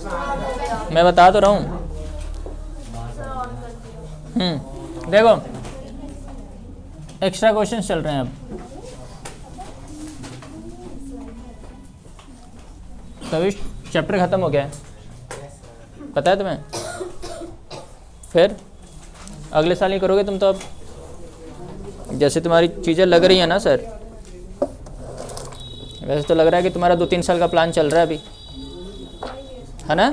मैं बता तो रहा हूँ। देखो एक्स्ट्रा क्वेश्चन चल रहे हैं अब। तभी चैप्टर खत्म हो गया है, पता है तुम्हें? फिर अगले साल ही करोगे तुम तो। अब जैसे तुम्हारी चीज़ें लग रही हैं ना सर, वैसे तो लग रहा है कि तुम्हारा 2-3 साल का प्लान चल रहा है अभी, है ना?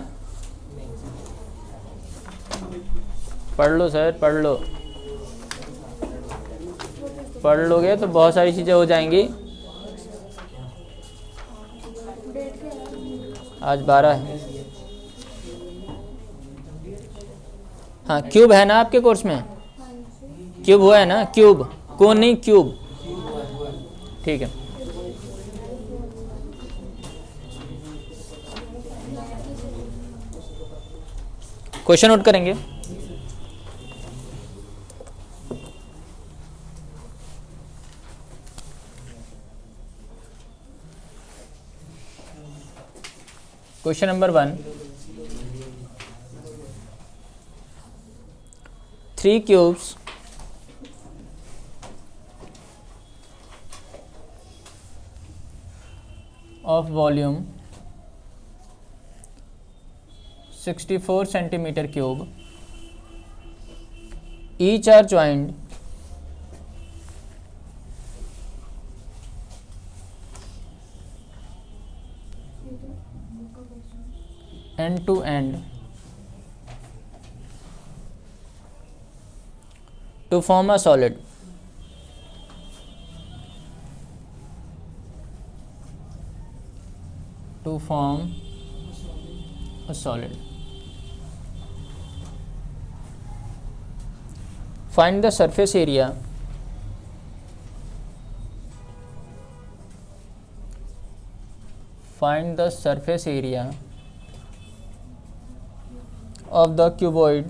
पढ़ लो सर, पढ़ लो। पढ़ लोगे तो बहुत सारी चीज़ें हो जाएंगी। आज 12 है। हाँ, क्यूब है ना आपके कोर्स में? क्यूब हुआ है ना? क्यूब, कौन नहीं, क्यूब। ठीक है। क्वेश्चन नोट करेंगे। Question number 1, 3 cubes of volume 64 centimeter cube each are joined end to end to form a solid. To form a solid. Find the surface area of the cuboid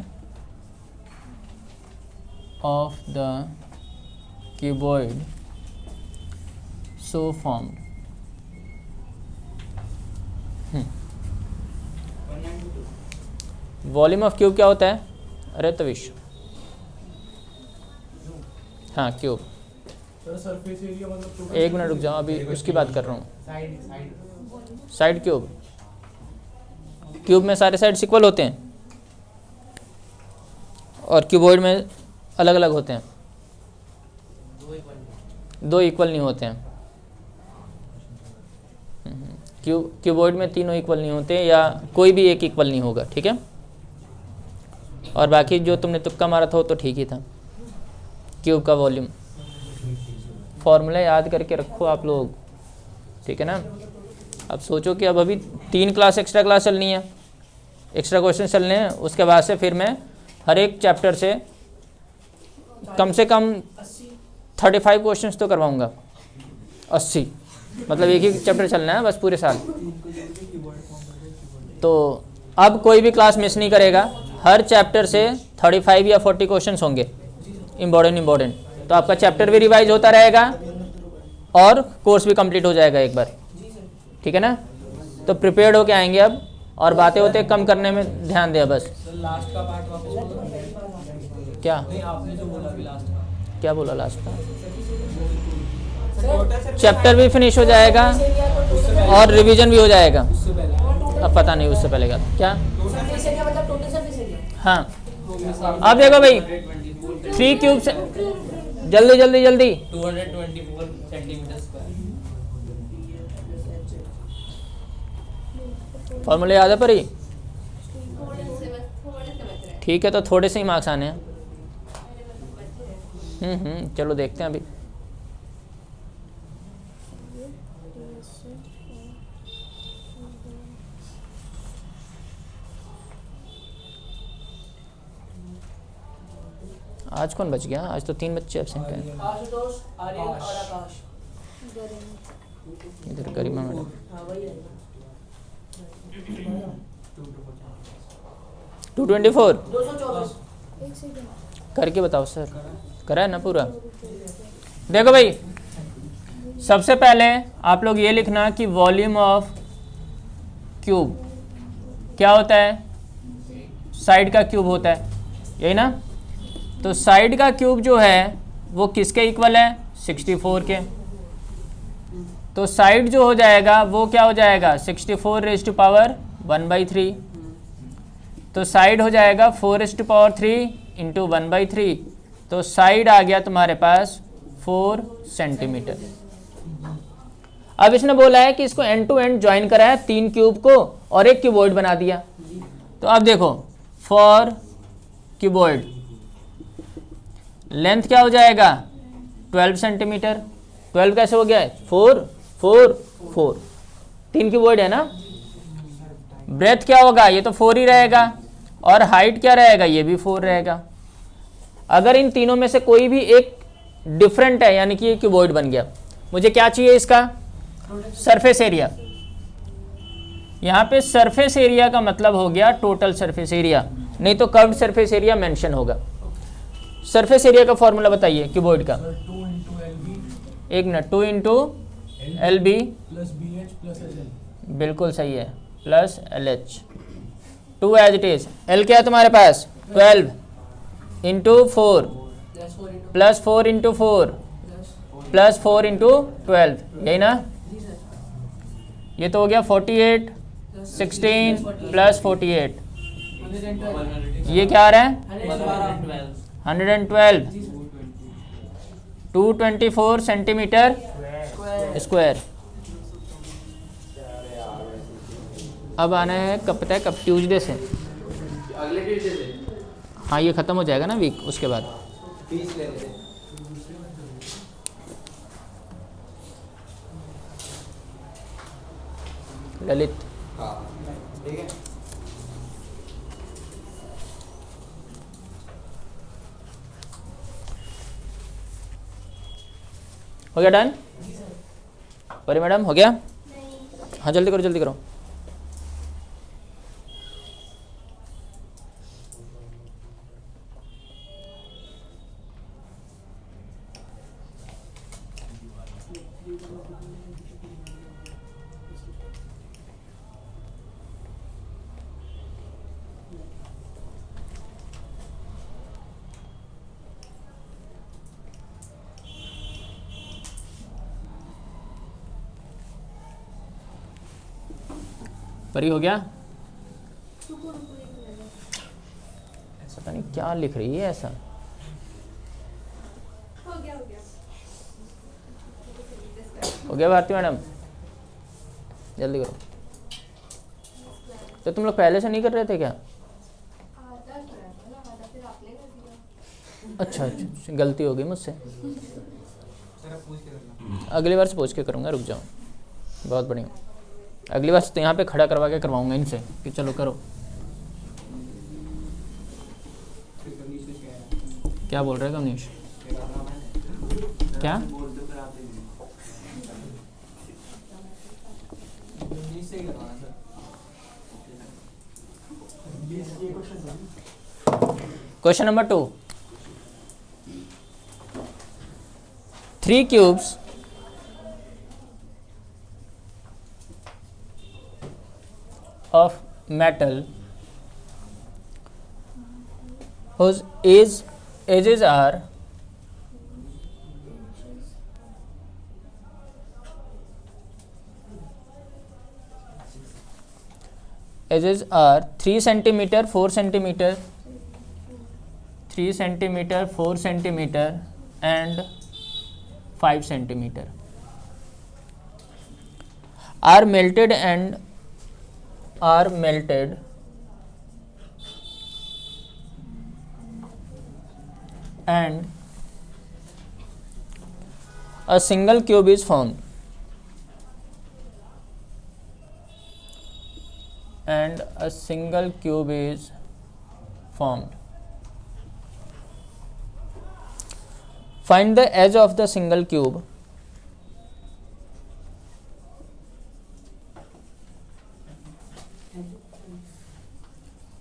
so formed. Volume of cube क्या होता है? अरे तविश, हाँ cube. Surface area मतलब एक minute रुक जाओ, अभी उसकी बात कर रहा हूँ। साइड क्यूब, क्यूब में सारे साइड्स इक्वल होते हैं और क्यूबॉइड में अलग अलग होते हैं, 2 इक्वल नहीं होते हैं। क्यूबॉइड में तीनों इक्वल नहीं होते, या कोई भी एक इक्वल नहीं होगा, ठीक है? और बाकी जो तुमने तुक्का मारा था वो तो ठीक ही था। क्यूब का वॉल्यूम फॉर्मूला याद करके रखो आप लोग, ठीक है ना? अब सोचो कि अब अभी 3 क्लास एक्स्ट्रा क्लास चलनी है, एक्स्ट्रा क्वेश्चन चलने हैं। उसके बाद से फिर मैं हर एक चैप्टर से कम 35 क्वेश्चंस तो करवाऊंगा। 80 मतलब एक ही चैप्टर चलना है बस पूरे साल। तो अब कोई भी क्लास मिस नहीं करेगा, हर चैप्टर से 35 या 40 क्वेश्चंस होंगे इम्पोर्टेंट। तो आपका चैप्टर भी रिवाइज होता रहेगा और कोर्स भी कंप्लीट हो जाएगा एक बार, ठीक है ना? तो प्रिपेयर्ड होके आएंगे अब, और बातें होते कम करने में ध्यान दें बस। लास्ट का पार्ट वापस क्या नहीं, आपने जो बोला अभी लास्ट का क्या बोला लास्ट का? चैप्टर भी फिनिश हो जाएगा और रिवीजन भी हो जाएगा। अब पता नहीं उससे पहले का क्या। हाँ, अब देखो भाई 3 क्यूब से जल्दी 224 सेंटीमीटर स्क्वायर। फॉर्मूले याद है पर ही? ठीक है, तो थोड़े से ही मार्क्स आने हैं। चलो देखते हैं अभी। आज कौन बच गया? आज तो 3 बच्चे एब्सेंट हैं। आशुतोष, आर्यन और आकाश। इधर गरिमा मैडम। हाँ वही है। 224 224 करके बताओ सर, करा है ना पूरा? देखो भाई, सबसे पहले आप लोग ये लिखना कि वॉल्यूम ऑफ क्यूब क्या होता है, साइड का क्यूब होता है, यही ना। तो साइड का क्यूब जो है वो किसके इक्वल है, 64 के। तो साइड जो हो जाएगा वो क्या हो जाएगा, 64 रेज़ टू पावर 1/3। तो साइड हो जाएगा 4 रेज़ टू पावर 3 इंटू 1/3। तो साइड आ गया तुम्हारे पास 4 सेंटीमीटर। अब इसने बोला है कि इसको एंड टू एंड ज्वाइन करा है 3 क्यूब को और एक क्यूबॉइड बना दिया। तो अब देखो, फॉर क्यूबॉइड लेंथ क्या हो जाएगा, 12 सेंटीमीटर। 12 कैसे हो गया है, 4 4 4, 3 क्यूबॉइड है ना। ब्रेथ क्या होगा, ये तो 4 ही रहेगा, और हाइट क्या रहेगा, ये भी 4 रहेगा। अगर इन तीनों में से कोई भी एक डिफरेंट है, यानी कि ये क्यूबॉइड बन गया। मुझे क्या चाहिए, इसका सरफेस एरिया। यहाँ पे सरफेस एरिया का मतलब हो गया टोटल सरफेस एरिया, नहीं तो कर्व्ड सरफेस एरिया मेंशन होगा। सरफेस एरिया का फॉर्मूला बताइए क्यूबॉइड का। 2 इंटू एल बी, एक minute, 2 into L B plus B H plus L L. बिल्कुल सही है, plus L H. 2 as it is. L क्या है तुम्हारे पास, 12 into 4 plus 4 into 4 plus 4 into 12, यही ना। ये तो हो गया 48, 16 प्लस 48, ये क्या आ रहा है, 112, 224 सेंटीमीटर स्क्वायर। अब आना है कब, पता है कब, ट्यूसडे से, अगले ट्यूसडे से। हाँ ये ख़त्म हो जाएगा ना वीक, उसके बाद। फीस ले लेते। ललित, हाँ ठीक है। हो गया डन, परी मैडम हो गया। हाँ जल्दी करो जल्दी करो। परी हो गया, पता नहीं क्या लिख रही है ऐसा। हो गया भारती मैडम, जल्दी करो। तो तुम लोग पहले से नहीं कर रहे थे क्या, अच्छा अच्छा, गलती हो गई मुझसे, अगली बार से पूछ के करूँगा, रुक जाओ। बहुत बढ़िया, अगली बार तो यहाँ पे खड़ा करवा के करवाऊंगा इनसे कि चलो करो। क्या बोल रहे हैं कमनीश, क्या question number 2, 3 cubes of metal whose edges are edges are 3 centimeter, 4 centimeter, 3 centimeter, 4 centimeter and 5 centimeter are melted and a single cube is formed. And a single cube is formed. Find the edge of the single cube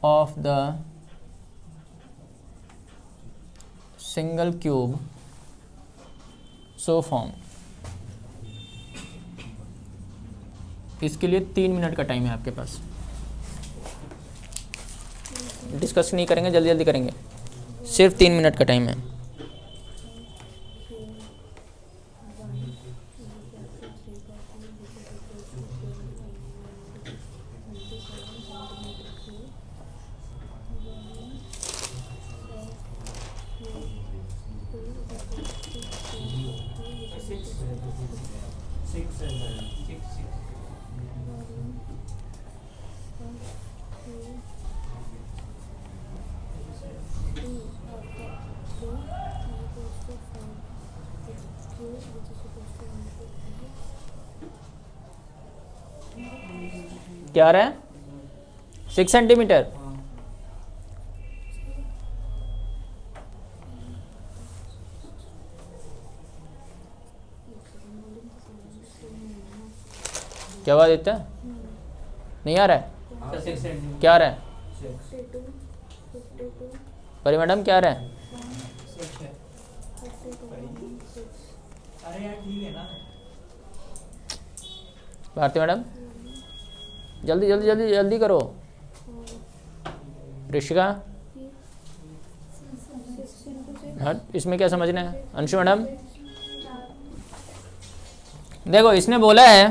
of the single cube so formed. इसके लिए 3 minute का time है आपके पास। Discuss नहीं करेंगे, जल्दी जल्दी करेंगे, सिर्फ 3 मिनट का टाइम है। क्या आ रहा है? 6 सेंटीमीटर। क्या बात देता है? नहीं आ रहा है? क्या आ रहा है? परी मैडम क्या आ रहा है? अरे यार ठीक है ना। भारती मैडम जल्दी जल्दी जल्दी जल्दी करो। ऋषिका हट, इसमें क्या समझना है? अंशु मैडम देखो, इसने बोला है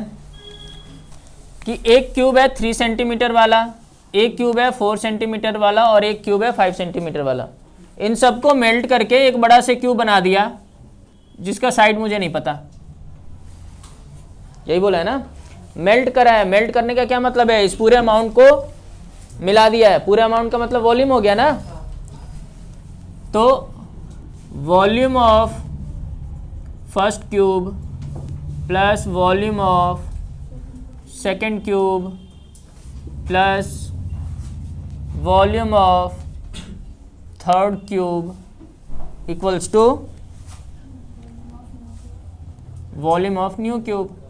कि एक क्यूब है 3 सेंटीमीटर वाला, एक क्यूब है 4 सेंटीमीटर वाला और एक क्यूब है 5 सेंटीमीटर वाला। इन सबको मेल्ट करके एक बड़ा से क्यूब बना दिया जिसका साइड मुझे नहीं पता। यही बोला है ना, मेल्ट करा है। मेल्ट करने का क्या मतलब है? इस पूरे अमाउंट को मिला दिया है। पूरे अमाउंट का मतलब वॉल्यूम हो गया ना। तो volume of first cube plus volume of second cube plus volume of third cube equals to volume of new cube.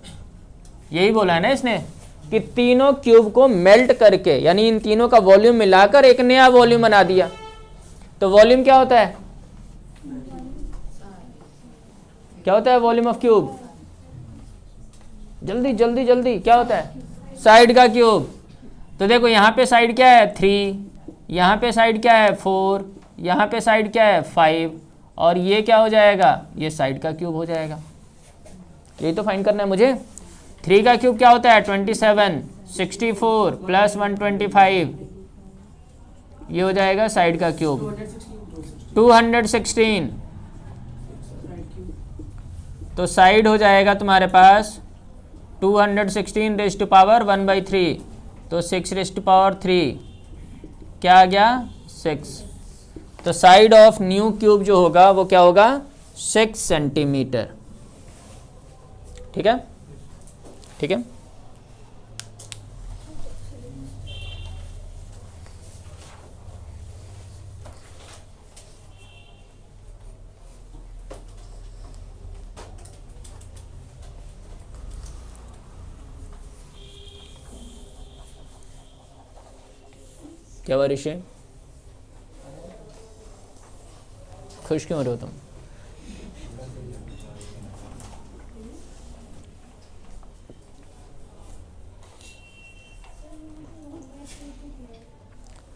यही बोला है ना इसने कि तीनों क्यूब को मेल्ट करके, यानी इन तीनों का वॉल्यूम मिलाकर एक नया वॉल्यूम बना दिया। तो वॉल्यूम क्या होता है? क्या होता है वॉल्यूम ऑफ क्यूब? जल्दी जल्दी जल्दी, क्या होता है? साइड का क्यूब। तो देखो यहाँ पे साइड क्या है? 3, यहाँ पे साइड क्या है? 4, यहाँ पे साइड क्या है? 5, और ये क्या हो जाएगा? ये साइड का क्यूब हो जाएगा। यही तो फाइंड करना है मुझे। 3 का क्यूब क्या होता है? 27, 64 प्लस 125, ये हो जाएगा साइड का क्यूब 216। तो साइड हो जाएगा तुम्हारे पास 216 रेज़ टू पावर 1/3, तो 6 रेज़ टू पावर 3 क्या आ गया? 6। तो साइड ऑफ न्यू क्यूब जो होगा वो क्या होगा? 6 सेंटीमीटर। ठीक है, ठीक है। क्या हुआ ऋषि? खुश क्यों हो रहे हो तुम?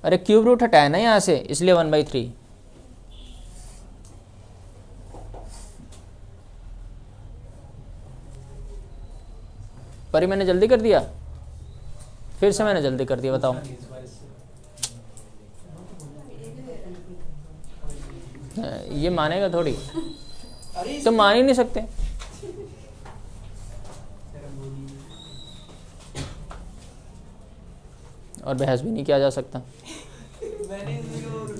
अरे क्यूब रूट हटाया ना यहाँ से, इसलिए 1/3। पर मैंने जल्दी कर दिया, फिर से मैंने जल्दी कर दिया, बताओ। ये मानेगा थोड़ी, तुम मान ही नहीं सकते। और बहस भी नहीं किया जा सकता।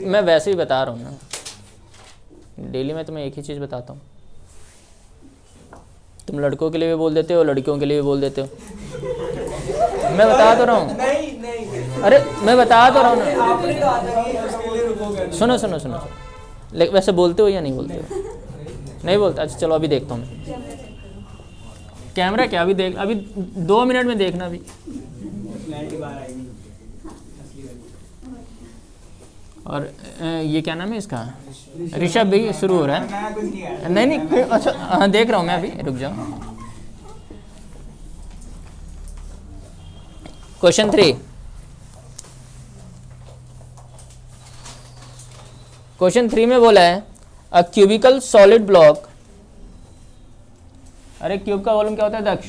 मैं वैसे ही बता रहा हूँ ना, डेली मैं तुम्हें एक ही चीज़ बताता हूँ। तुम लड़कों के लिए भी बोल देते हो, लड़कियों के लिए भी बोल देते हो। मैं बता तो रहा हूँ। अरे मैं बता तो रहा हूँ ना। सुनो सुनो सुनो, लेकिन वैसे बोलते हो या नहीं बोलते हो? नहीं बोलते। अच्छा चलो अभी देखता हूँ मैं। कैमरा क्या? अभी देख, अभी 2 मिनट में देखना। अभी और ये क्या नाम है इसका? ऋषभ भी शुरू हो रहा है। नहीं नहीं, अच्छा हाँ देख रहा हूँ मैं, अभी रुक जाओ। क्वेश्चन 3, क्वेश्चन 3 में बोला है अ क्यूबिकल सॉलिड ब्लॉक, अरे क्यूब का वॉल्यूम क्या होता है दक्ष?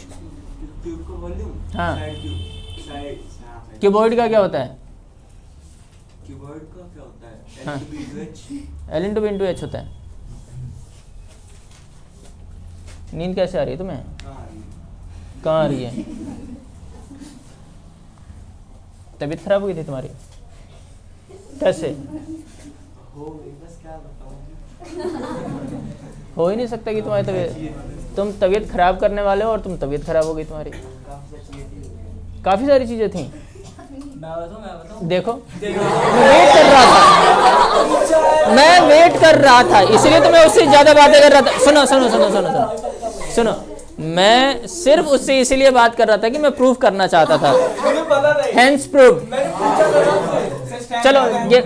क्यूब का वॉल्यूम हाँ। साइड क्यूबॉइड का क्या होता है? क्यूबॉइड का क्या होता है? हाँ। L to B into H। L into B into H होता है। नींद कैसे आ रही है तुम्हें? कहाँ आ रही है? तबीयत खराब हो गई थी तुम्हारी? कैसे? हो गई, बस क्या बताऊं। हो ही नहीं सकता कि तुम्हारी तबीयत, तुम तबीयत खराब करने वाले हो और तुम तबीयत खराब हो गई तुम्हारी। काफ़ी सारी चीज़ें थी। मैं बताऊं। देखो मैं वेट कर रहा था इसलिए तो मैं उससे ज़्यादा बातें कर रहा था। सुनो सुनो सुनो सुनो सुनो सुनो, मैं सिर्फ उससे इसीलिए बात कर रहा था कि मैं प्रूफ करना चाहता था। Hence proof. चलो ये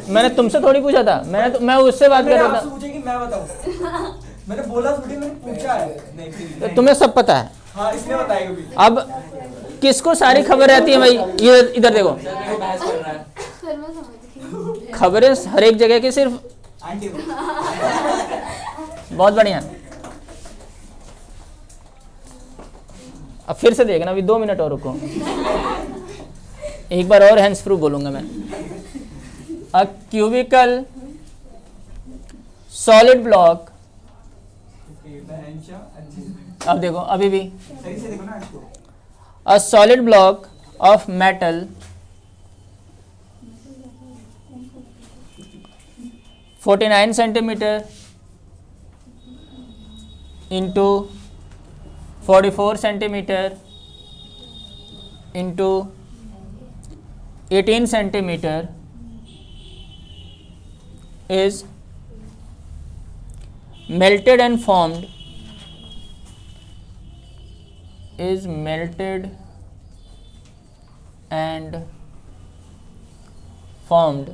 मैंने तुमसे थोड़ी पूछा था, मैं उससे बात कर रहा था। मैं बताऊं। मैंने बोला थोड़ी, मैंने पूछा है। तो तुम्हें सब पता है। हाँ, इसलिए बताएगा भी। अब किसको सारी खबर रहती है भाई? ये इधर देखो, खबरें हर एक जगह की सिर्फ। आंटी बहुत बढ़िया। अब फिर से देखना, अभी 2 मिनट और रुको, एक बार और हैंड्स प्रूफ बोलूंगा मैं। अ क्यूबिकल सॉलिड ब्लॉक, अब देखो अभी भी, सही से देखो ना इसको। a solid block of metal 49 centimeter into 44 centimeter into 18 centimeter is melted and formed, is melted and formed।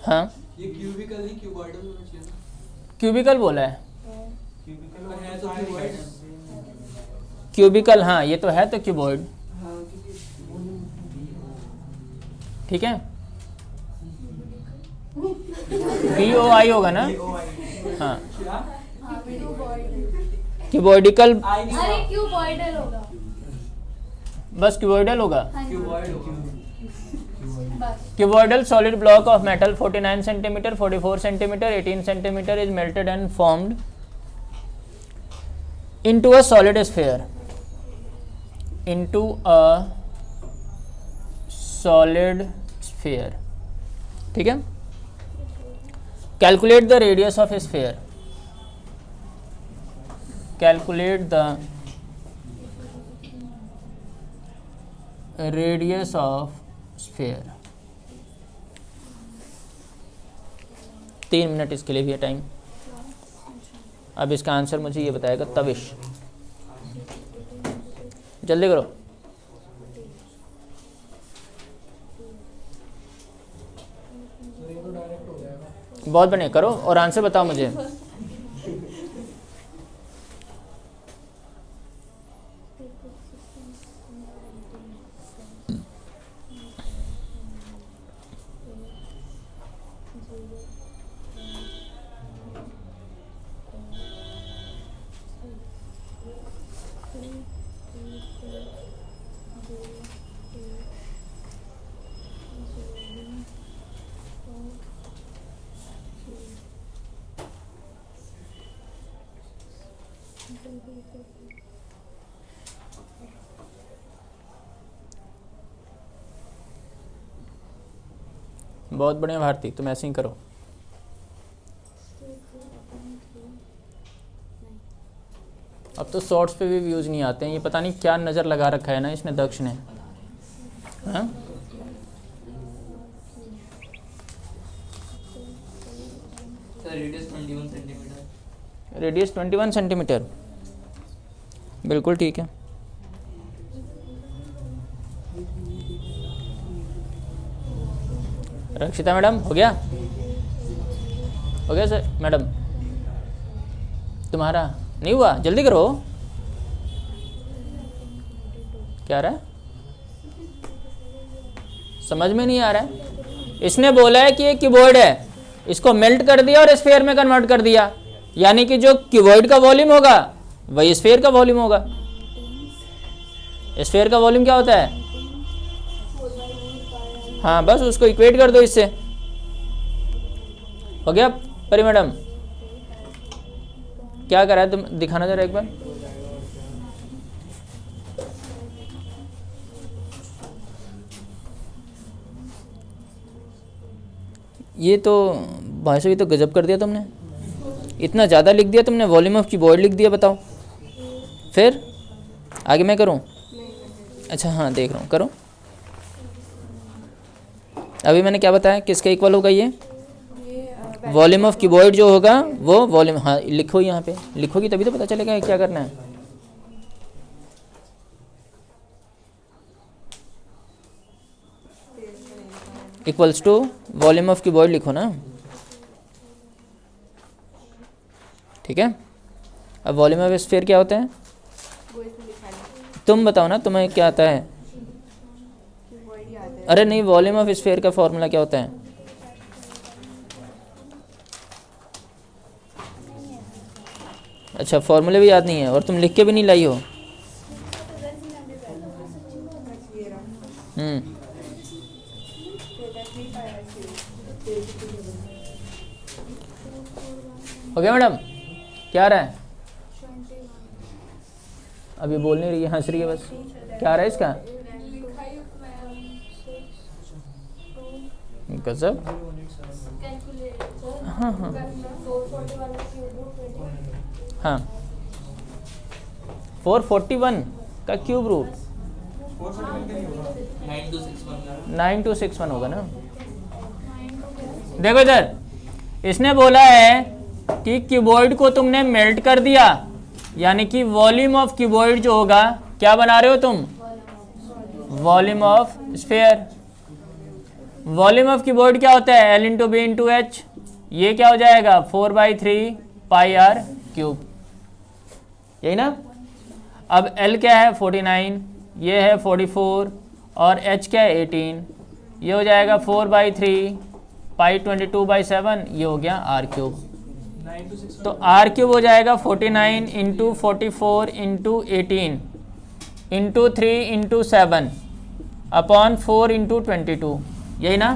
हाँ, ये क्यूबिकल नहीं क्यूबॉइडल होना चाहिए ना? क्यूबिकल बोला है। क्यूबिकल पर है तो क्यूबॉइड। क्यूबिकल, हाँ ये तो है, तो क्यूबॉइड। हाँ, क्योंकि ठीक है, BOI होगा ना? हाँ, क्यूबॉइडिकल, अरे क्यूबॉइडल होगा। बस क्यूबॉइडल होगा। हाँ जी। क्यूबॉइड होगा। बस Cuboidal solid block of metal 49 cm, 44 cm, 18 cm is melted and formed into a solid sphere. Into a solid sphere. ठीक है? Calculate the radius of a sphere. Calculate the radius of sphere. 3 minute इसके लिए भी है time. अब इसका answer मुझे ये बताएगा तविश, जल्दी करो। बहुत बढ़िया, करो और आंसर बताओ मुझे। बहुत बढ़िया भारती, तुम ऐसे ही करो। अब तो शॉर्ट्स पे भी व्यूज़ नहीं आते हैं, ये पता नहीं क्या नज़र लगा रखा है ना इसने, दक्ष ने। हाँ, रेडियस 21 सेंटीमीटर। रेडियस 21 सेंटीमीटर, बिल्कुल ठीक है। रक्षिता मैडम, हो गया? हो गया सर मैडम? तुम्हारा नहीं हुआ? जल्दी करो। क्या रहा है? समझ में नहीं आ रहा है? इसने बोला है कि ये क्यूबॉइड है, इसको मेल्ट कर दिया और स्फीयर में कन्वर्ट कर दिया, यानी कि जो क्यूबॉइड का वॉल्यूम होगा वही स्फीयर का वॉल्यूम होगा। स्फीयर का वॉल्यूम क्या होता है? हाँ, बस उसको इक्वेट कर दो इससे। हो गया परी मैडम? क्या करा है तुम, दिखाना जरा एक बार। ये तो भाई साहब, ये तो गजब कर दिया तुमने, इतना ज़्यादा लिख दिया तुमने, वॉल्यूम ऑफ कीबोर्ड लिख दिया। बताओ फिर आगे मैं करूं? अच्छा हाँ, देख रहा हूँ, करो। अभी मैंने क्या बताया, किसका इक्वल होगा ये? वॉल्यूम ऑफ कीबोर्ड जो होगा वो वॉल्यूम, हाँ लिखो, यहाँ पे लिखोगी तभी तो पता चलेगा क्या करना है। Equals to volume of keyboard लिखो ना, ठीक है। अब वॉल्यूम ऑफ स्फीयर क्या होता है? तुम बताओ ना, तुम्हें क्या आता है? अरे नहीं, वॉल्यूम ऑफ स्फीयर का फॉर्मूला क्या होता है? अच्छा, फॉर्मूले भी याद नहीं है, और तुम लिख के भी नहीं लाई हो। हो गया मैडम? क्या आ रहा है? अभी बोल नहीं रही है, हंस रही है बस। क्या आ रहा है इसका? गजब। हाँ हाँ हाँ, 441 का क्यूब रूट 9261 होगा ना। देखो इधर, इसने बोला है कि क्यूबॉइड को तुमने मेल्ट कर दिया, यानी कि वॉल्यूम ऑफ क्यूबॉइड जो होगा, क्या बना रहे हो तुम? Volume of sphere. Volume of cuboid क्या होता है? L into B into H. ये क्या हो जाएगा? 4/3 पाई आर क्यूब, यही ना। अब L क्या है? 49, ये है 44, और H क्या है? 18। ये हो जाएगा 4/3 पाई 22/7, ये हो गया आर क्यूब। तो आर क्यूब हो जाएगा 49 into 44 into 18 into 3 into 7 upon 4 into 22, यही ना।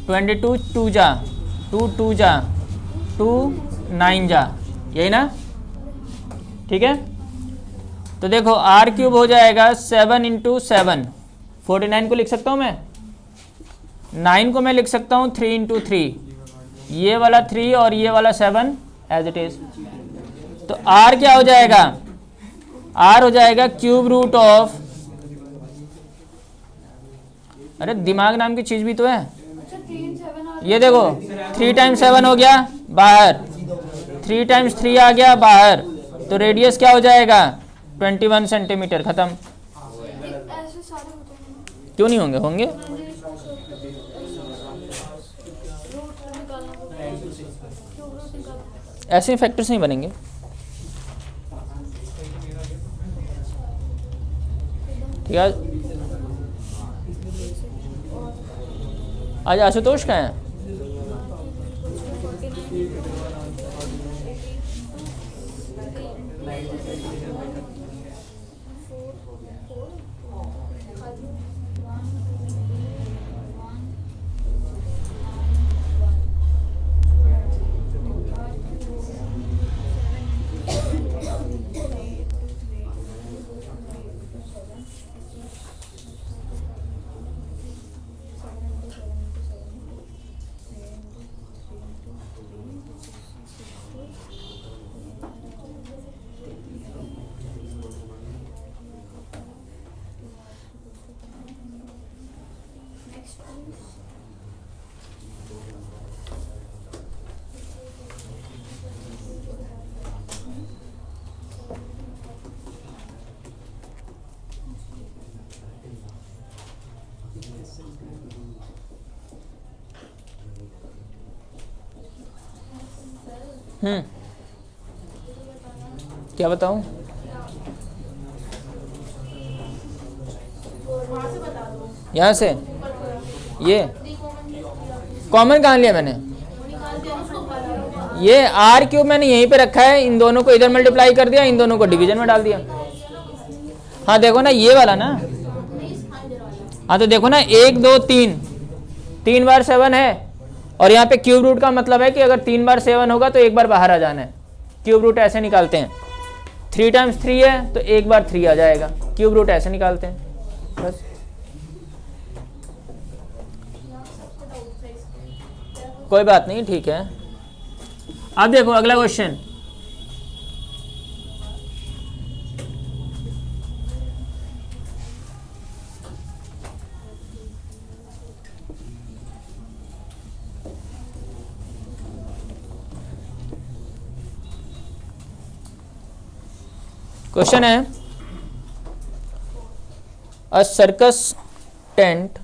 22 2 जा 2 जा 2 9 जा, यही ना, ठीक है। तो देखो आर क्यूब हो जाएगा 7 इंटू 7, 49 को लिख सकता हूँ मैं, 9 को मैं लिख सकता हूँ 3 इंटू 3, ये वाला 3 और ये वाला 7 एज इट इज। तो आर क्या हो जाएगा? आर हो जाएगा क्यूब रूट ऑफ, अरे दिमाग नाम की चीज भी तो है। ये देखो 3 टाइम्स 7 हो गया बाहर, 3 टाइम्स 3 आ गया बाहर, तो रेडियस क्या हो जाएगा? 21 सेंटीमीटर। खत्म। क्यों नहीं होंगे? होंगे। ऐसे फैक्टर्स नहीं बनेंगे। ठीक है। आज आशुतोष का है? क्या बताऊं? यहाँ से ये कॉमन कहाँ लिया मैंने? ये आर क्यूब मैंने यहीं पे रखा है, इन दोनों को इधर मल्टीप्लाई कर दिया, इन दोनों को डिवीजन में डाल दिया। हाँ देखो ना ये वाला ना, हाँ तो देखो ना 1 2 3, 3 बार 7 है, और यहाँ पे क्यूब रूट का मतलब है कि अगर 3 बार 7 होगा तो 1 बार बाहर आ जाना है। क्यूब रूट ऐसे निकालते हैं, 3 टाइम्स 3 है तो 1 बार 3 आ जाएगा, क्यूब रूट ऐसे निकालते हैं बस। कोई बात नहीं, ठीक है। अब देखो अगला क्वेश्चन, क्वेश्चन है अ सर्कस टेंट,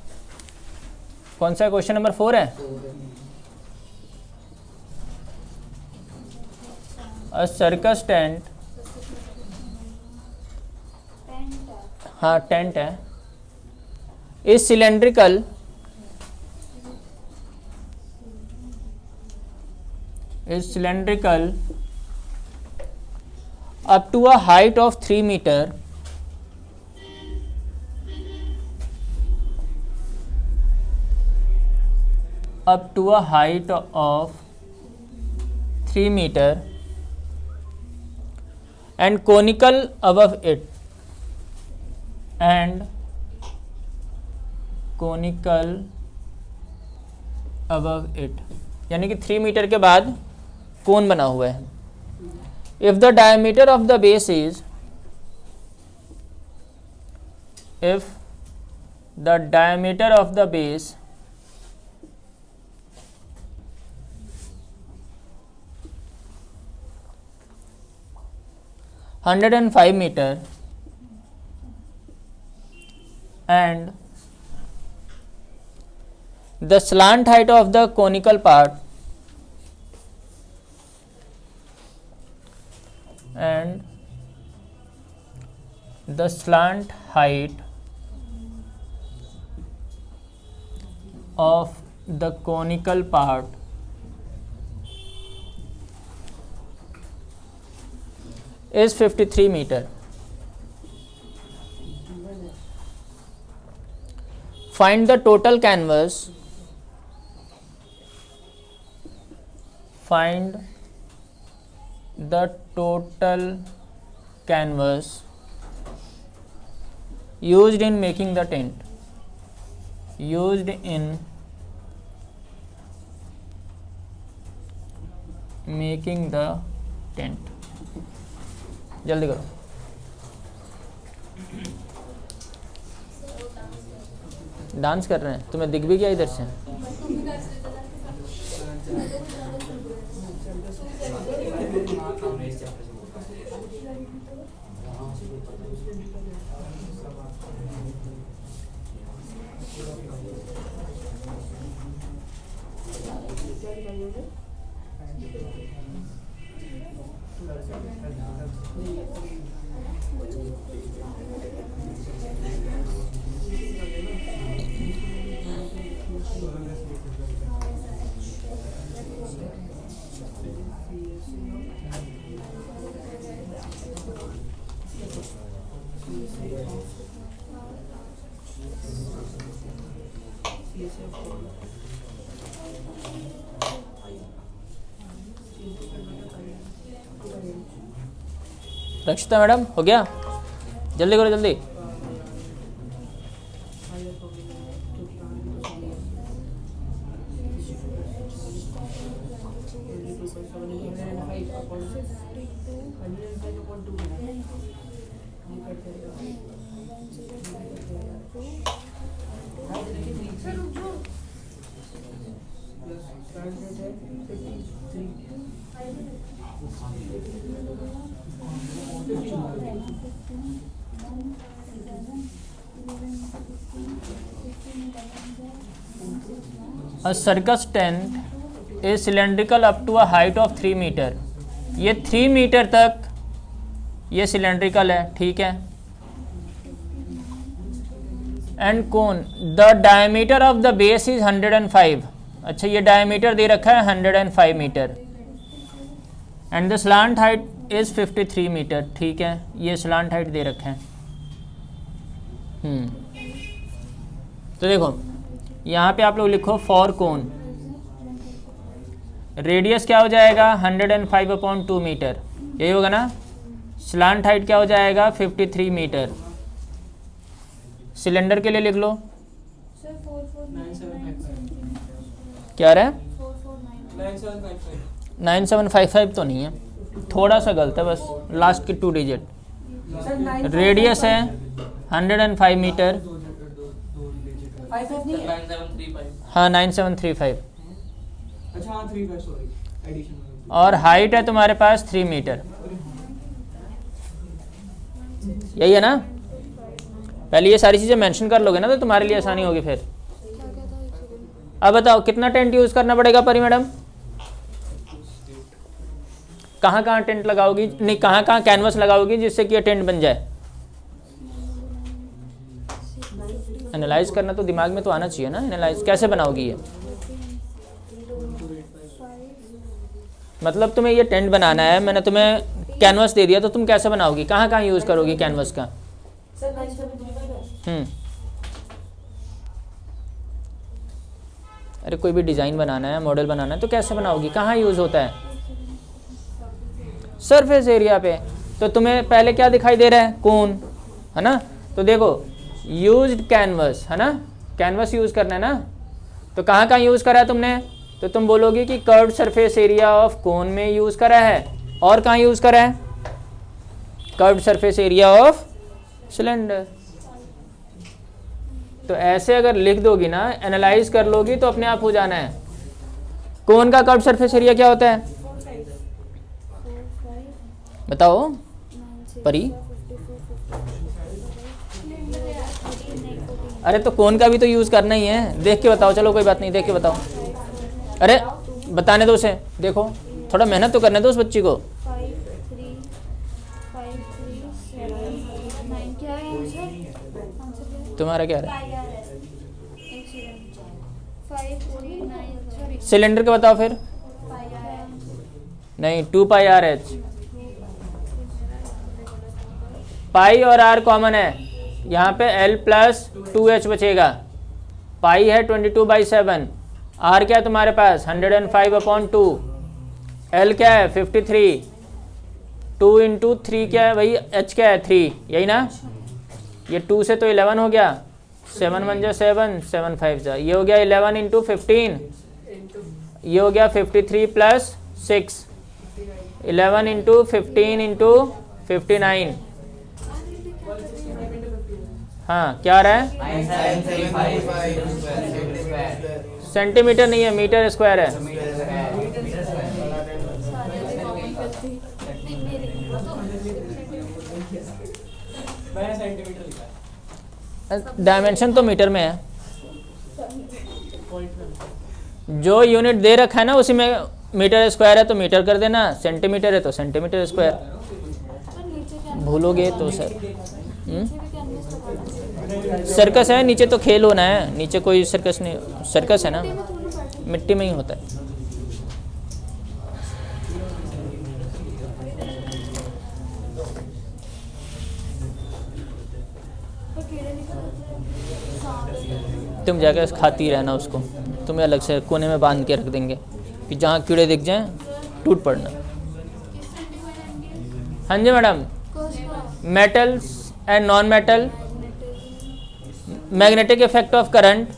कौन सा क्वेश्चन नंबर 4 है? अ सर्कस टेंट, हाँ टेंट है, is cylindrical up to a height of 3 meter and conical above it, यानी कि 3 मीटर के बाद कोन बना हुआ है। If the diameter of the base is 105 meter and the slant height of the conical part is 53 meter. Find the total canvas. Used in making the tent. जल्दी करो। Dance कर रहे हैं, तुम्हें दिख भी गया इधर से? रक्षिता मैडम हो गया? जल्दी करो जल्दी। A circus tent is cylindrical up to a height of 3 meter. ये 3 मीटर तक ये सिलेंड्रिकल है, ठीक है। And cone the diameter of the base is 105। अच्छा, ये डायमीटर दे रखा है 105 metre and the slant height is 53 metre. ठीक है, ये स्लांट हाइट दे रखा है। तो देखो यहाँ पे आप लोग लिखो फॉर कोन, रेडियस क्या हो जाएगा 105/2 मीटर, यही होगा ना। स्लांट हाइट क्या हो जाएगा 53 मीटर। सिलेंडर के लिए लिख लो, सर 4499 क्या रहा है 9755 9755 तो नहीं है, थोड़ा सा गलत है बस, लास्ट के 2 डिजिट। सर 9 रेडियस है 105 मीटर, 55 नहीं है। 9735 हाँ 9735, अच्छा हाँ 35 सॉरी एडिशन और हाइट है तुम्हारे पास 3 मीटर, यही है ना। पहले ये सारी चीज़ें मेंशन कर लोगे ना तो तुम्हारे लिए आसानी होगी फिर। अब बताओ कितना टेंट यूज़ करना पड़ेगा परी मैडम, कहाँ कहाँ टेंट लगाओगी, नहीं कहाँ कहाँ कैनवस लगाओगी जिससे कि ये टेंट बन जाए। एनालाइज करना तो दिमाग में तो आना चाहिए ना, एनालाइज कैसे बनाओगी ये, मतलब तुम्हें ये टेंट बनाना है, मैंने तुम्हें कैनवस दे दिया तो तुम कैसे बनाओगी, कहाँ कहाँ यूज़ करोगी कैनवस का। अरे कोई भी डिज़ाइन बनाना है, मॉडल बनाना है तो कैसे बनाओगी, कहाँ यूज़ होता है, सरफेस एरिया पे। तो तुम्हें पहले क्या दिखाई दे रहा है, कोन, है ना। तो देखो यूज्ड कैनवस, है ना, कैनवस यूज़ करना है ना। तो कहाँ कहाँ यूज़ करा है तुमने, तो तुम बोलोगे कि curved surface area of cone में यूज़ करा है, और कहाँ यूज़ करा है, curved surface area of cylinder. तो ऐसे अगर लिख दोगी ना, एनालाइज कर लोगी तो अपने आप हो जाना है। कोन का कर्व्ड सरफेस एरिया क्या होता है, बताओ परी। अरे तो कोन का भी तो यूज़ करना ही है, देख के बताओ, चलो कोई बात नहीं, देख के बताओ। अरे बताने दो उसे, देखो थोड़ा मेहनत तो करने दो उस बच्ची को। 53537 क्या है आंसर तुम्हारा क्या है, 549 सिलेंडर का बताओ फिर। नहीं 2πRh, पाई और आर कॉमन है, यहाँ पे L + 2h बचेगा। पाई है 22/7, आर क्या है तुम्हारे पास 105/2, L क्या है 53, 2 × 3 क्या है भाई, h क्या है 3, यही ना। ये 2 से तो 11 हो गया, 7 × 1 = 7, 7 × 5 = ये हो गया 11 × 15, ये हो गया 53 + 6, 11 × 15 × 59। हाँ क्या आ रहा है, सेंटीमीटर नहीं है, मीटर स्क्वायर है। मैंने सेंटीमीटर लिखा है। डायमेंशन तो मीटर में है, जो यूनिट दे रखा है ना उसी में मीटर स्क्वायर है तो मीटर कर देना, सेंटीमीटर है तो सेंटीमीटर स्क्वायर, भूलोगे तो सर। सर्कस है नीचे, तो खेल होना है, नीचे कोई सर्कस नहीं, सर्कस है ना, मिट्टी में ही होता है। तुम जाकर खाती रहना उसको, तुम्हें अलग से कोने में बांध के रख देंगे कि जहाँ कीड़े दिख जाएं टूट पड़ना। हाँ जी madam, metals and non metal, magnetic effect of current,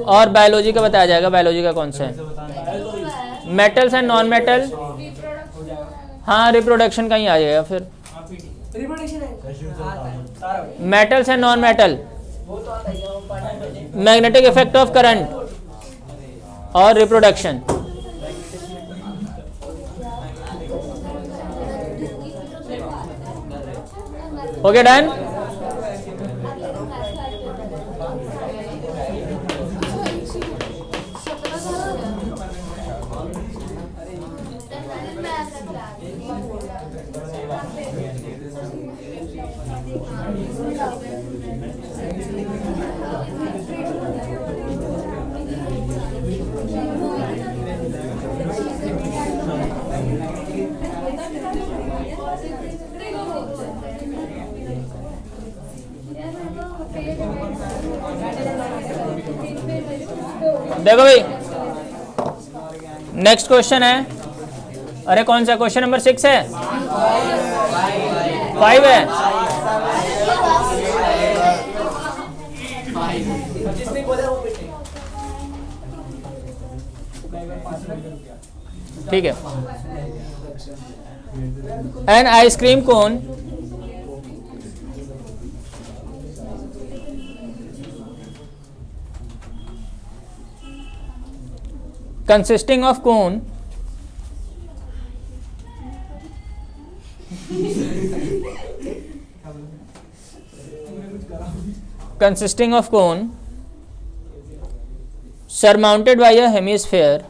और बायोलॉजी का बताया जाएगा। बायोलॉजी का कौन सा है, मेटल्स एंड नॉन मेटल, हाँ रिप्रोडक्शन का ही आ जाएगा फिर। Metals and non metal, magnetic effect of current और रिप्रोडक्शन। Okay done. देखो भाई, नेक्स्ट क्वेश्चन है, अरे कौन सा क्वेश्चन नंबर 6 है, 5 है। जिसने बोला वो पिटे। ठीक है। An ice cream cone consisting of cone surmounted by a hemisphere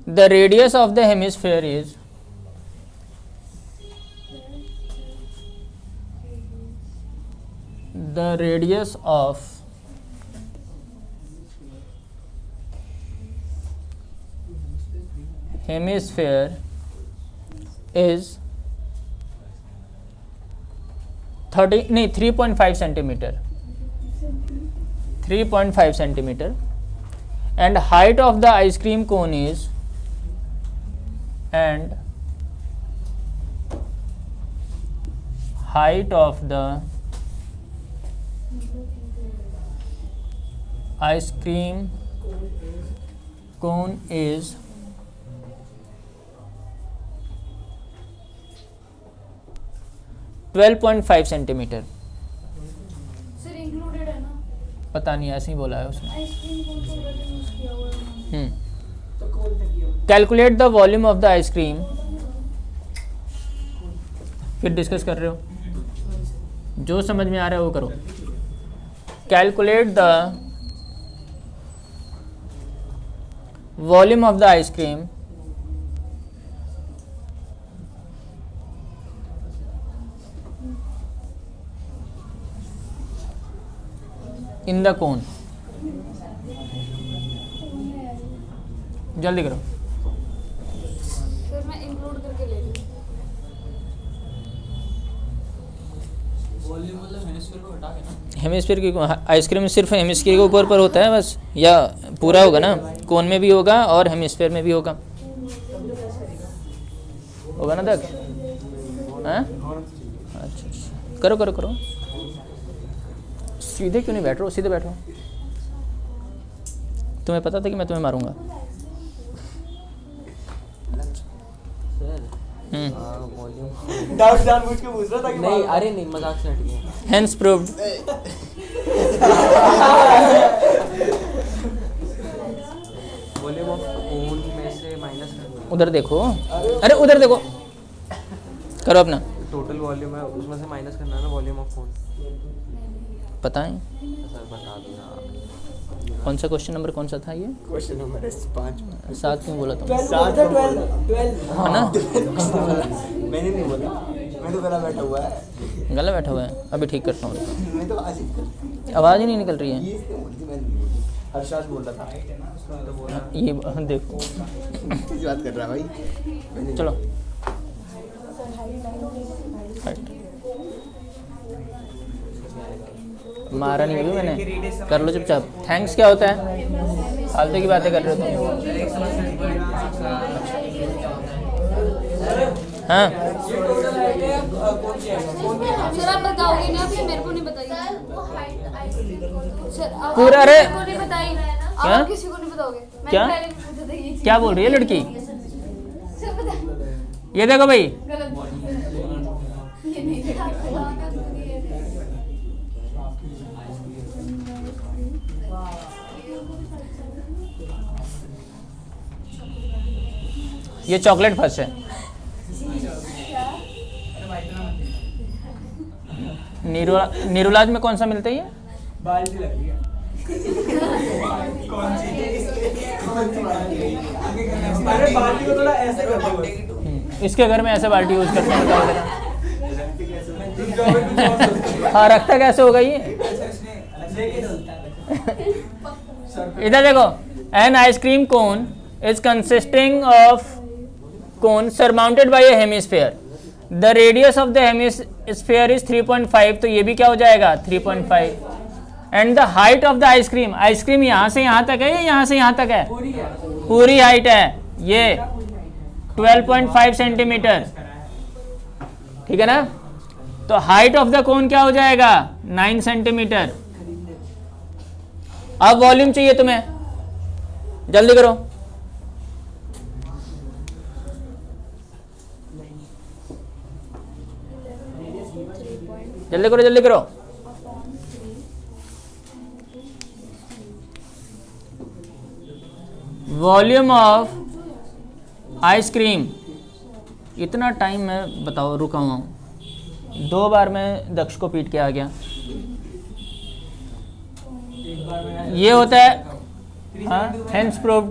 the radius of the hemisphere is is 3.5 centimeter, 3.5 centimeter, and height of the ice cream cone is height of the ice cream cone is 12.5 centimetre. Sir included है ना? पता नहीं, ऐसे ही बोला है उसने। Ice cream कौन सा वर्जन यूज किया हुआ है उन्होंने? तो कौन तक किया? Calculate the volume of the ice cream. फिर डिस्कस कर रहे हो, जो समझ में आ रहा है वो करो। Calculate the volume of the ice cream in the cone. जल्दी करो। सर मैं इंक्लूड करके ले लूँ। वॉल्यूम मतलब हेमिस्फीयर को हटा के ना। हेमिस्फीयर की आइसक्रीम सिर्फ हेमिस्फीयर के ऊपर होता है बस, या पूरा होगा ना? कोन में भी होगा और हेमिस्फीयर में भी होगा ना दक्ष? हाँ? अच्छा, करो करो करो। सीधे क्यों नहीं बैठ रहे हो? सीधे बैठो। तुम्हें पता था कि मैं तुम्हें मारूंगा। डाउट जानबूझ के पूछ रहा था कि नहीं, अरे नहीं, मजाक से हट गया। Hence proved. वॉल्यूम ऑफ कोन में से माइनस करना, उधर देखो, अरे उधर देखो, करो अपना। टोटल वॉल्यूम है उसमें से माइनस करना है ना वॉल्यूम ऑफ कोन। पता है सर बता दो ना। कौन सा क्वेश्चन नंबर कौन सा था ये? क्वेश्चन नंबर 5 7 क्यों बोला तुम? 12 है ना? मैंने नहीं बोला, मैं तो गला बैठा हुआ है। गला बैठा हुआ है, अभी ठीक करता हूँ। मैं तो आज आवाज़ ही नहीं निकल रही है। ये इसने बोली, मैंने नहीं बोली। हर्षास बोल रहा था तो बोला ये देखो, किस बात कर रहा है भाई? मैंने चलो मारा नहीं अभी मैंने, कर लो चुपचाप। थैंक्स क्या होता है? फालतू की बातें कर रहे हो तुम। हाँ सर आप बताओगे ना, फिर मेरे को नहीं बताइए। सर आप पूरा अरे मेरे को नहीं बताई, क्या? आप किसी को नहीं बताओगे। मैंने क्या? पहले भी पूछा था ये चीज़। क्या बोल रही है लड़की? सर बता, ये देखो भाई, गलत बोल रही है। ये नहीं था। ये चॉकलेट फर्स्ट है। नीरुलाज में कौन सा मिलता है ये? बाल्टी लग रही है। कौन सी बाल्टी? अरे बाल्टी को थोड़ा ऐसे कर दो। इसके घर में ऐसे बाल्टी यूज करते हैं, बताओ जरा। हाँ रखता कैसे होगा ये? इधर देखो, an ice cream cone is consisting of cone surmounted bye A hemisphere, the radius of the hemisphere is 3.5, तो ये भी क्या हो जाएगा 3.5, and the height of the ice cream, ice cream यहाँ से यहाँ तक है या यहाँ से यहाँ तक है? पूरी हाइट है ये 12.5 सेंटीमीटर, ठीक है ना? तो हाइट ऑफ द कोन क्या हो जाएगा 9 सेंटीमीटर। अब वॉल्यूम चाहिए तुम्हें, जल्दी करो। जल्दी करो जल्दी करो। वॉल्यूम ऑफ आइसक्रीम, इतना टाइम मैं बताओ रुका हुआ हूँ, 2 बार मैं दक्ष को पीट के आ गया। ये होता है हाँ हेंस प्रूव्ड,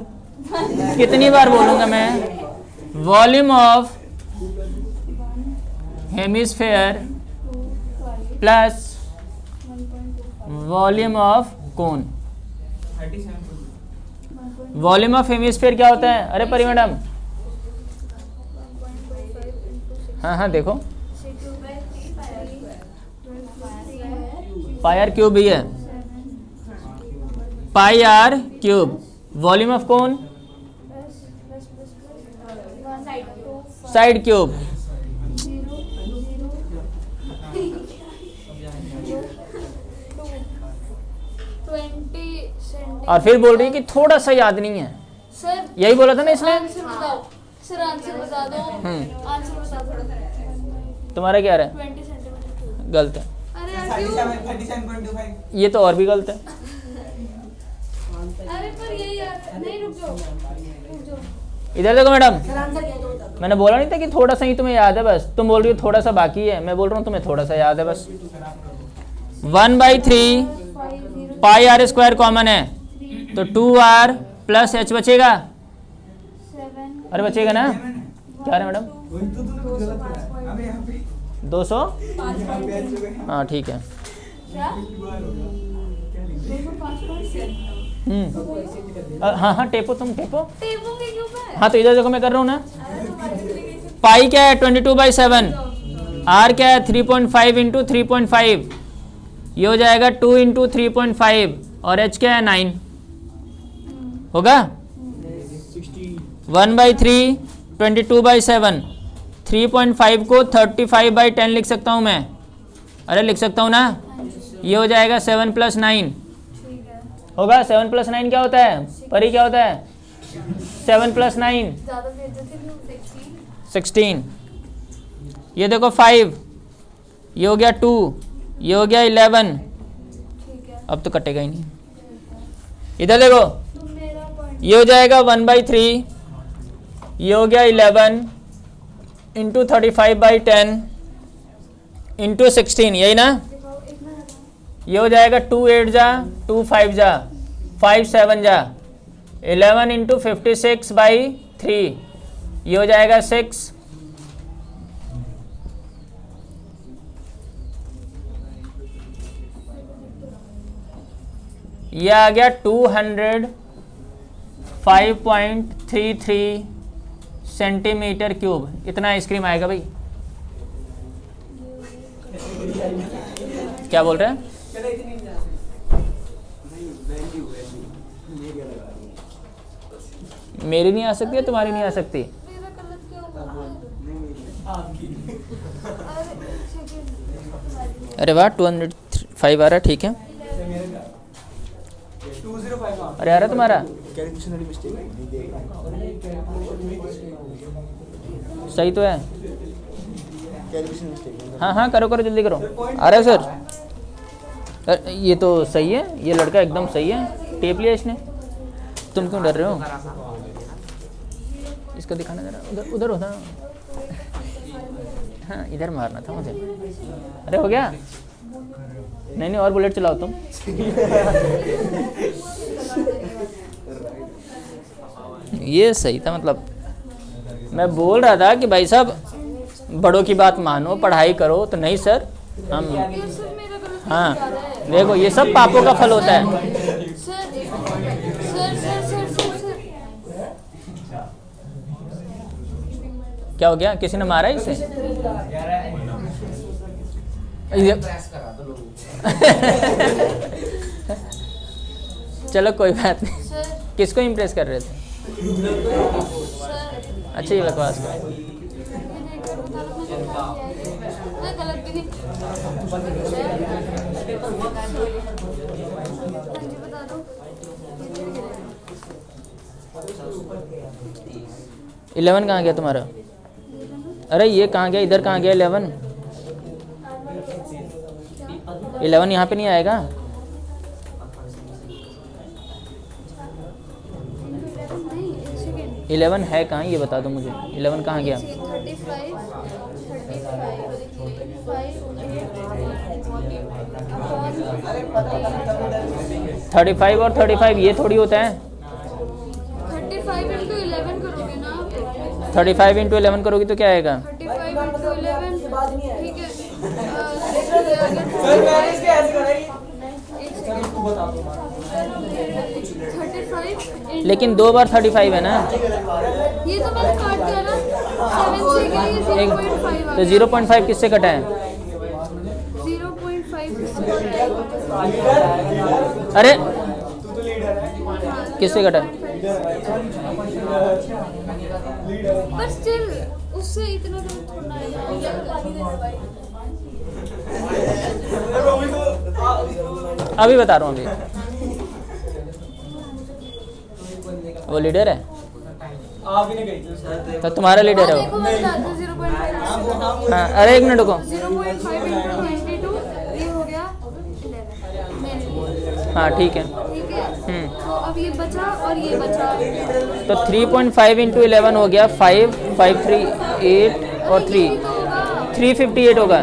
कितनी बार बोलूँगा मैं? Volume of hemisphere plus volume of cone. Volume of hemisphere क्या होता है? अरे परी मैडम, हाँ हाँ देखो, पाई आर क्यूब ही है, pi r cube. Volume of cone side cube, और फिर बोल रही है कि थोड़ा सा याद नहीं है। सर यही बोला था ना इसने। आंसर बताओ सर, आंसर बता दो। आंसर बता दो। तुम्हारा क्या रहा है? 20 सेंटीमीटर। गलत है। अरे यार क्यों? 37.25। ये तो और भी गलत है। अरे पर ये यार नहीं, रुक जाओ रुक जाओ। इधर देखो मैडम, सर आंसर क्या है तो बता दो। मैंने बोला नहीं था कि थोड़ा सा ही तुम्हें याद है, बस तुम बोल रही हो थोड़ा सा बाकी है, मैं बोल रहा हूँ तुम्हें थोड़ा सा याद है बस। 1/3 पाई आर स्क्वायर कॉमन है, तो 2r प्लस h बचेगा। अरे बचेगा ना? क्या है मैडम? 200? हाँ ठीक है। हाँ हाँ टेपो, तुम टेपो। हाँ तो इधर देखो मैं कर रहा हूँ ना। पाई क्या है 22/7, r क्या है 3.5 इंटू 3.5, ये हो जाएगा 2 इंटू 3.5, और h क्या है 9 होगा। 1/3 22/7, 3.5 को 35/10 लिख सकता हूँ मैं। अरे लिख सकता हूँ ना, ये हो जाएगा 7 + 9 होगा। 7 + 9 क्या होता है? परी क्या होता है? 7 + 9 16। ये देखो 5, ये हो गया 2, ये हो गया 11। अब तो कटेगा ही नहीं। इधर देखो, ये हो जाएगा 1/3, ये हो गया 11 इंटू 35/10 इंटू 16, यही ना? ये हो जाएगा 2 8 जा, 2 5 जा, 5 7 जा, 11 इंटू 56/3, ये हो जाएगा 6। ये आ गया 205.33 सेंटीमीटर क्यूब। इतना आइसक्रीम आएगा भाई। क्या बोल रहे हैं? मेरी नहीं आ सकती है, तुम्हारी नहीं आ सकती? मेरा गलत क्या हुआ? अरे वाह 205 आ रहा है, ठीक है। 205। अरे आ रहा है तुम्हारा? सही तो है। हाँ हाँ करो करो जल्दी करो। आ रहा है सर? अरे ये तो सही है, ये लड़का एकदम सही है। टेप लिया इसने। तुम क्यों डर रहे हो? इसको दिखाना जरा, उधर उधर होता। हाँ इधर मारना था मुझे। अरे हो गया? नहीं नहीं और बुलेट चलाओ तुम। ये सही था, मतलब मैं बोल रहा था कि भाई साहब बड़ों की बात मानो, पढ़ाई करो। तो नहीं सर हम ये सर मेरा गलत हाँ जा रहा है। देखो ये सब पापों का फल होता है। Sir sir sir sir sir sir क्या हो गया, किसी ने मारा है इसे? ये- चलो कोई बात नहीं। सर किसको इम्प्रेस कर रहे थे? सर अच्छा ये बकवास कर। मैं गलत भी नहीं। हाँ जी बता दो। 11 कहाँ गया तुम्हारा? अरे ये कहाँ गया, इधर कहाँ गया 11? 11 यहाँ पे नहीं आएगा। नहीं एक सेकेंड। 11 है कहाँ, ये बता दो मुझे। 11 कहाँ गया? 35 और 35 ये थोड़ी होता है। 35 into 11 करोगे ना आप? 35 इंटू 11 करोगी तो क्या आएगा? 35 into 11 ठीक है। सर मैंने इसके ऐसे करा कि एक सेकेंड। 35 लेकिन 2 बार 35 है ना। ये तो मैंने काट दिया ना। 7 से गया ये 0.5 आ तो गया। 0.5 किससे कटा है? 0.5 किससे कटा है? अरे तू तो लीडर है। किससे कटा? पर स्टिल उससे इतना कम थोड़ा है। अभी बता रहा हूँ अभी। वो लीडर है आप ही ने कही थी सर। तो तुम्हारा लीडर है देखो वो। मैं बताती हूँ 0.5 हाँ अरे एक मिनट रुको। 0.5 into 22 ये हो गया 11 मेरे लिए। हाँ ठीक है। ठीक है तो अब ये बचा और ये बचा। तो 3.5 इंटू 11 हो गया 5, 5, 3, 8 और 3, 358 होगा।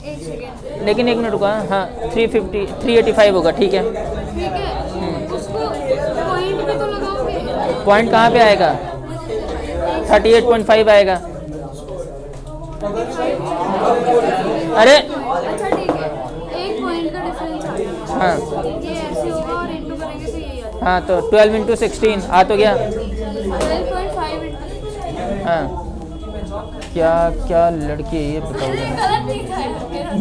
एक सेकेंड। लेकिन एक मिनट रुका। हाँ 385 होगा। ठीक है। ठीक है उसको पॉइंट पे तो लगाओगे। पॉइंट कहाँ पे आएगा? 38.5 आएगा। अरे अच्छा ठीक है एक पॉइंट का डिफरेंस आ गया। हाँ ये ऐसे होगा और इंटू करेंगे तो यही आ जाएगा। हाँ तो 12 इंटू 16 आ तो गया। 12.5 into हाँ क्या क्या लड़की है ये बताओ। गलत नहीं था यार मेरा।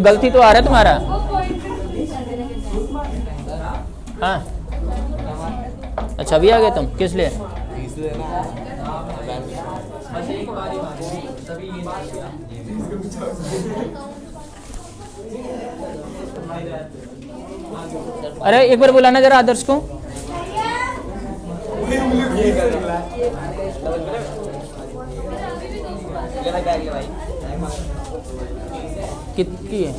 गलती तो आ रहा है तुम्हारा। वो पॉइंट हाँ अच्छा अभी आ गए तुम, किस लिए? अरे एक बार बुलाना जरा आदर्श को। कितनी है?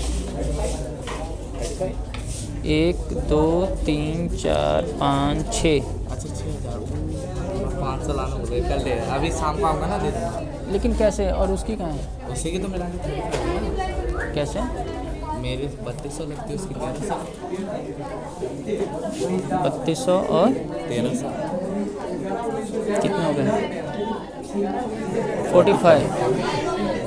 1 2 3 4 5 6। अच्छा 6,000 500 लाना बोले कल दे, अभी शाम को आऊँगा ना दे दूँगा। लेकिन कैसे? और उसकी कहाँ है? उसी की तो मिला के कैसे? मेरी 3200 लगती है, उसकी 1300 3200 और 1300 कितने हो गए? 45।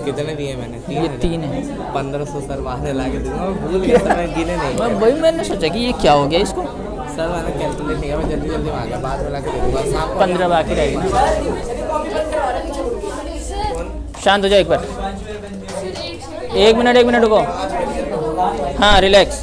कितने दिए मैंने? ये 3 है। 1500 सर बाहर ला के दूँगा, मैं भूल गया सर, मैं गिने नहीं। वही मैंने सोचा कि ये क्या हो गया इसको। सर मैंने कैलकुलेट नहीं किया, मैं जल्दी जल्दी मांगा, बाद में ला के दे दूँगा शाम को। 15 बाकी रहेगा। शांत हो जाओ एक बार। एक मिनट रुको। हाँ रिलैक्स।